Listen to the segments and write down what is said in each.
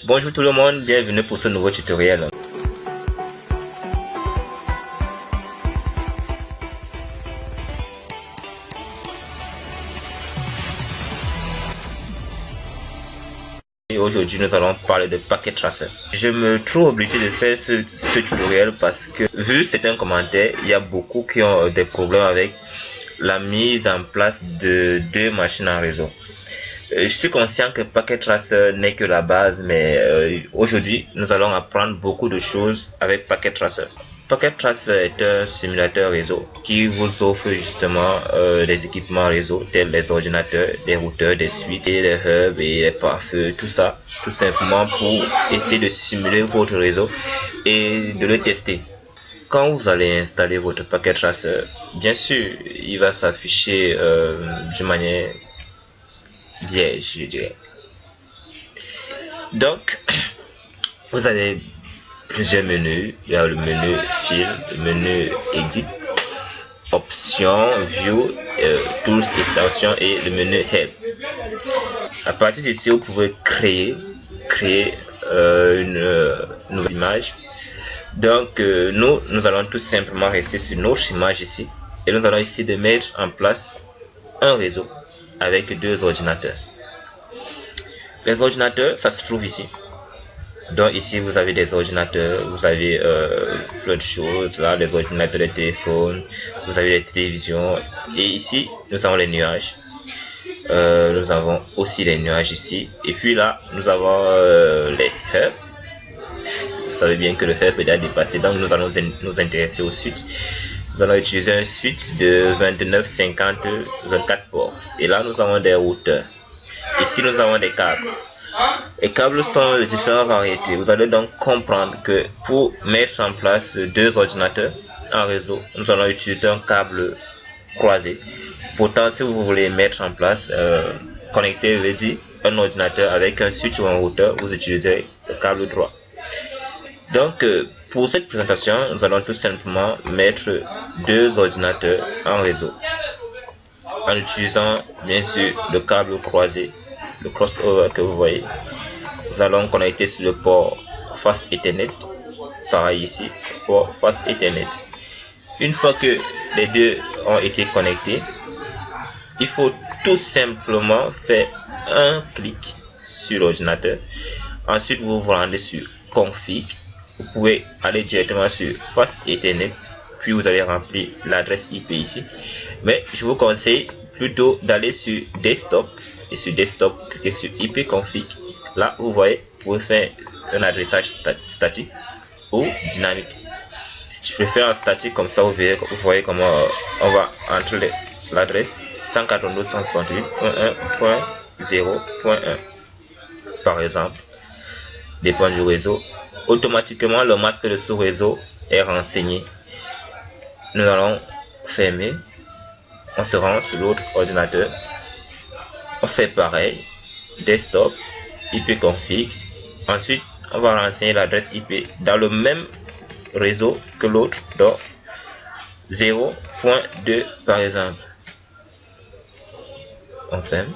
Bonjour tout le monde, bienvenue pour ce nouveau tutoriel. Et aujourd'hui nous allons parler de Packet Tracer. Je me trouve obligé de faire ce tutoriel parce que vu certains commentaires, il y a beaucoup qui ont des problèmes avec la mise en place de deux machines en réseau. Je suis conscient que Packet Tracer n'est que la base, mais aujourd'hui nous allons apprendre beaucoup de choses avec Packet Tracer. Packet Tracer est un simulateur réseau qui vous offre justement des équipements réseau tels les ordinateurs, des routeurs, des switches, des hubs et des pare-feux, tout ça, tout simplement pour essayer de simuler votre réseau et de le tester. Quand vous allez installer votre Packet Tracer, bien sûr, il va s'afficher d'une manière vierge, je dirais. Donc, vous avez plusieurs menus. Il y a le menu File, le menu Edit, Options, View, Tools, Extensions et le menu Help. À partir d'ici, vous pouvez créer une nouvelle image. Donc, nous allons tout simplement rester sur notre image ici et nous allons essayer de mettre en place un réseau avec deux ordinateurs. Les ordinateurs, ça se trouve ici. Donc ici vous avez des ordinateurs, vous avez plein de choses là, des ordinateurs, des téléphones, vous avez des télévisions et ici nous avons les nuages. Nous avons aussi les nuages ici et puis là nous avons les hubs. Vous savez bien que le hub est déjà dépassé, donc nous allons nous intéresser au switch. Nous allons utiliser un switch de 29, 50, 24 ports. Et là, nous avons des routeurs. Ici, nous avons des câbles. Les câbles sont de différentes variétés. Vous allez donc comprendre que pour mettre en place deux ordinateurs en réseau, nous allons utiliser un câble croisé. Pourtant, si vous voulez mettre en place, connecter, je dis, un ordinateur avec un switch ou un routeur, vous utilisez le câble droit. Donc, pour cette présentation, nous allons tout simplement mettre deux ordinateurs en réseau en utilisant bien sûr le câble croisé, le crossover que vous voyez. Nous allons connecter sur le port face Ethernet, pareil ici, port face Ethernet. Une fois que les deux ont été connectés, il faut tout simplement faire un clic sur l'ordinateur. Ensuite, vous vous rendez sur config. Vous pouvez aller directement sur face Ethernet, puis vous allez remplir l'adresse IP ici. Mais je vous conseille plutôt d'aller sur desktop et sur desktop, cliquez sur IP config. Là, vous voyez, vous pouvez faire un adressage statique ou dynamique. Je préfère en statique, comme ça vous voyez comment on va entrer l'adresse 192.168.1.0.1 par exemple, dépend du réseau. Automatiquement le masque de sous-réseau est renseigné. Nous allons fermer, on se rend sur l'autre ordinateur, on fait pareil, desktop, IP config, ensuite on va renseigner l'adresse IP dans le même réseau que l'autre, donc 0.2 par exemple. On ferme.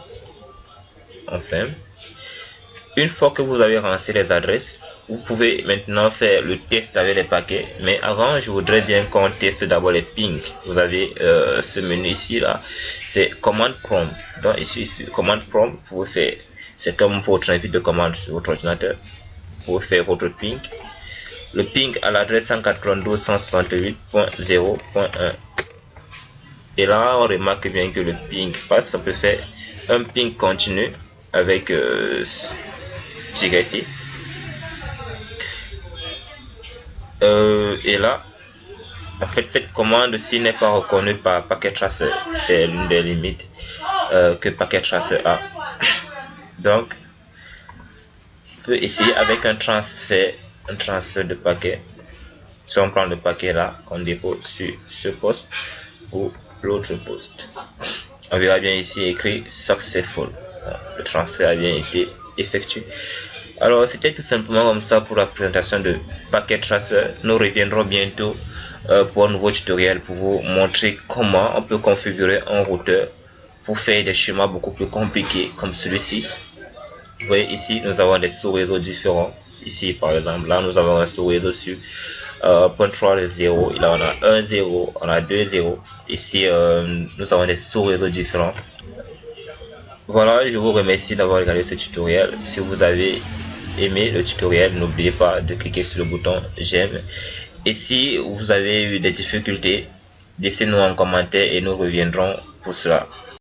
Une fois que vous avez renseigné les adresses, vous pouvez maintenant faire le test avec les paquets, mais avant je voudrais bien qu'on teste d'abord les pings. Vous avez ce menu ici là, c'est commande prompt. Donc ici commande prompt, vous pouvez faire, c'est comme votre invite de commande sur votre ordinateur. Vous pouvez faire votre ping, le ping à l'adresse 192.168.0.1 et là on remarque bien que le ping passe. On peut faire un ping continu avec T. Et là, en fait, cette commande-ci n'est pas reconnue par Packet Tracer. C'est l'une des limites que Packet Tracer a. Donc, on peut essayer avec un transfert de paquet. Si on prend le paquet là, qu'on dépose sur ce poste ou l'autre poste, on verra bien ici écrit successful. Le transfert a bien été effectué. Alors c'était tout simplement comme ça pour la présentation de Packet Tracer. Nous reviendrons bientôt pour un nouveau tutoriel pour vous montrer comment on peut configurer un routeur pour faire des schémas beaucoup plus compliqués comme celui-ci. Vous voyez ici, nous avons des sous-réseaux différents. Ici, par exemple, là, nous avons un sous-réseau sur point 3 de 0. Là, on a 1, 0, on a 2, 0. Ici, nous avons des sous-réseaux différents. Voilà, je vous remercie d'avoir regardé ce tutoriel. Si vous avez aimé le tutoriel, n'oubliez pas de cliquer sur le bouton j'aime. Et si vous avez eu des difficultés, laissez-nous un commentaire et nous reviendrons pour cela.